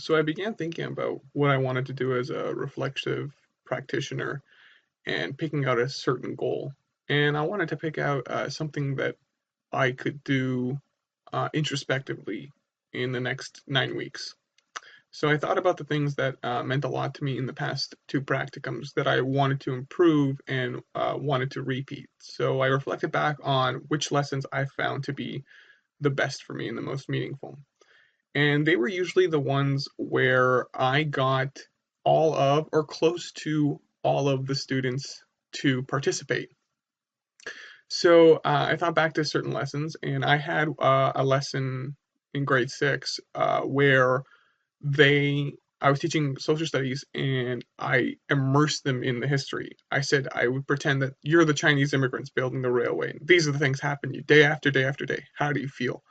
So I began thinking about what I wanted to do as a reflective practitioner and picking out a certain goal. And I wanted to pick out something that I could do introspectively in the next 9 weeks. So I thought about the things that meant a lot to me in the past two practicums that I wanted to improve and wanted to repeat. So I reflected back on which lessons I found to be the best for me and the most meaningful. And they were usually the ones where I got all of or close to all of the students to participate. So I thought back to certain lessons, and I had a lesson in grade six where they I was teaching social studies and I immersed them in the history. I said I would pretend that you're the Chinese immigrants building the railway. These are the things happen to you day after day after day. How do you feel?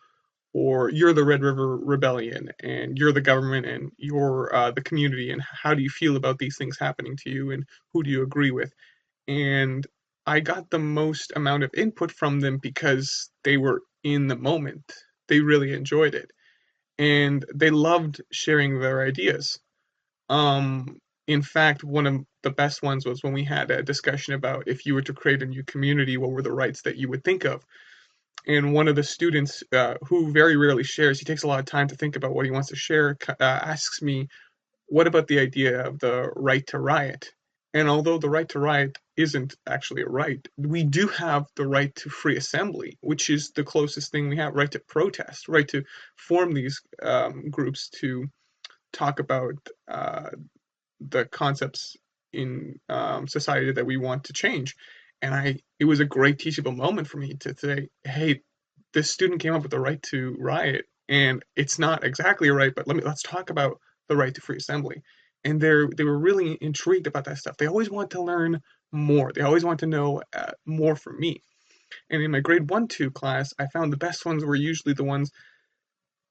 Or you're the Red River Rebellion and you're the government and you're the community, and how do you feel about these things happening to you and who do you agree with? And I got the most amount of input from them because they were in the moment. They really enjoyed it and they loved sharing their ideas. In fact, one of the best ones was when we had a discussion about if you were to create a new community, what were the rights that you would think of? And one of the students who very rarely shares, he takes a lot of time to think about what he wants to share, asks me, what about the idea of the right to riot? And although the right to riot isn't actually a right, we do have the right to free assembly, which is the closest thing we have, right to protest, right to form these groups to talk about the concepts in society that we want to change. And it was a great teachable moment for me to say, hey, this student came up with the right to riot, and it's not exactly a right, but let's talk about the right to free assembly. And they were really intrigued about that stuff. They always want to learn more. They always want to know more from me. And in my grade 1-2 class, I found the best ones were usually the ones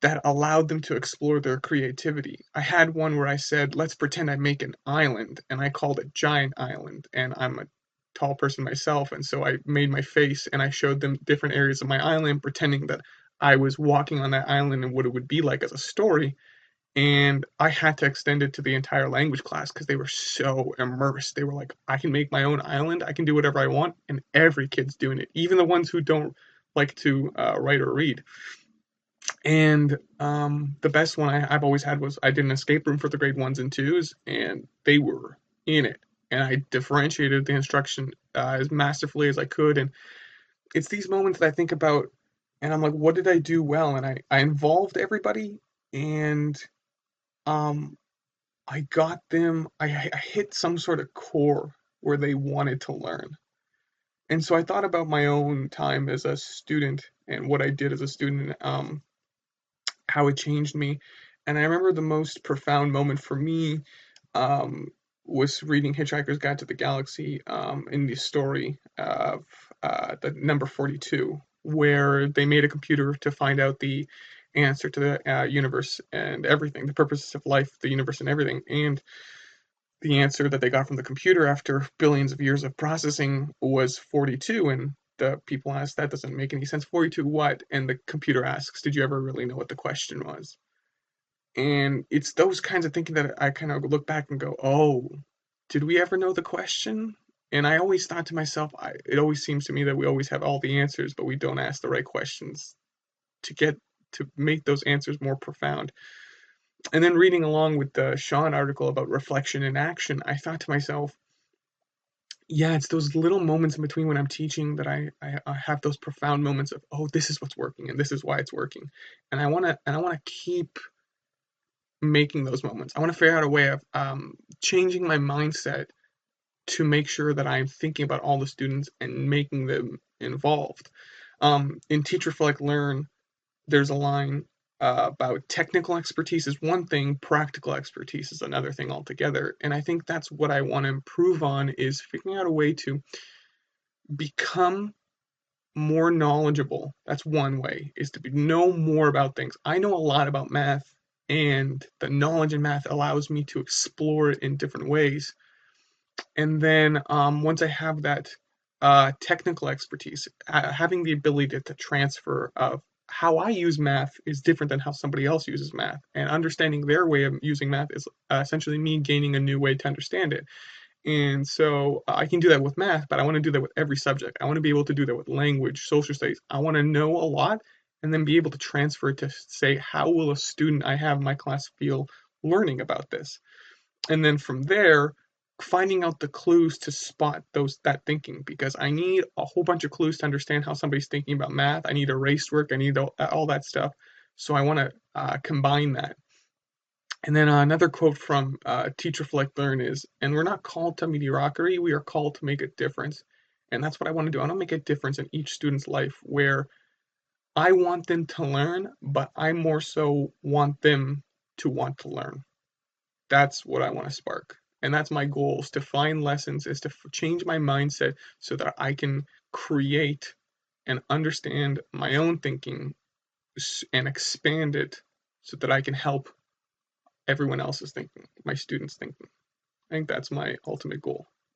that allowed them to explore their creativity. I had one where I said, let's pretend I make an island, and I called it Giant Island, and I'm a tall person myself, and so I made my face and I showed them different areas of my island, pretending that I was walking on that island and what it would be like as a story. And I had to extend it to the entire language class because they were so immersed. They were like, I can make my own island, I can do whatever I want, and every kid's doing it, even the ones who don't like to write or read. And the best one I've always had was I did an escape room for the grade ones and twos, and they were in it. And I differentiated the instruction as masterfully as I could. And it's these moments that I think about, and I'm like, what did I do well? And I involved everybody, and um, I got them. I hit some sort of core where they wanted to learn. And so I thought about my own time as a student and what I did as a student. How it changed me. And I remember the most profound moment for me um, was reading Hitchhiker's Guide to the Galaxy in the story of the number 42, where they made a computer to find out the answer to the universe and everything, the purposes of life, the universe, and everything. And the answer that they got from the computer after billions of years of processing was 42. And the people asked, that doesn't make any sense. 42 what? And the computer asks, did you ever really know what the question was? And it's those kinds of thinking that I kind of look back and go, oh, did we ever know the question? And I always thought to myself, it always seems to me that we always have all the answers, but we don't ask the right questions to get to make those answers more profound. And then reading along with the Sean article about reflection and action, I thought to myself, yeah, it's those little moments in between when I'm teaching that I have those profound moments of, oh, this is what's working and this is why it's working. And I wanna keep making those moments. I want to figure out a way of changing my mindset to make sure that I'm thinking about all the students and making them involved. In Teach, Reflect, Learn, there's a line about technical expertise is one thing, practical expertise is another thing altogether. And I think that's what I want to improve on is figuring out a way to become more knowledgeable. That's one way, is to know more about things. I know a lot about math, and the knowledge in math allows me to explore it in different ways. And then once I have that technical expertise, having the ability to transfer of how I use math is different than how somebody else uses math, and understanding their way of using math is essentially me gaining a new way to understand it. And so I can do that with math, but I want to do that with every subject. I want to be able to do that with language, social studies. I want to know a lot and then be able to transfer it to say, how will a student I have in my class feel learning about this? And then from there, finding out the clues to spot that thinking, because I need a whole bunch of clues to understand how somebody's thinking about math. I need erased work. I need all that stuff. So I want to combine that. And then another quote from Teach, Reflect, Learn is, and we're not called to mediocrity, we are called to make a difference. And that's what I want to do. I want to make a difference in each student's life where I want them to learn, but I more so want them to want to learn. That's what I want to spark. And that's my goal, is to find lessons, is to change my mindset so that I can create and understand my own thinking and expand it so that I can help everyone else's thinking, my students' thinking. I think that's my ultimate goal.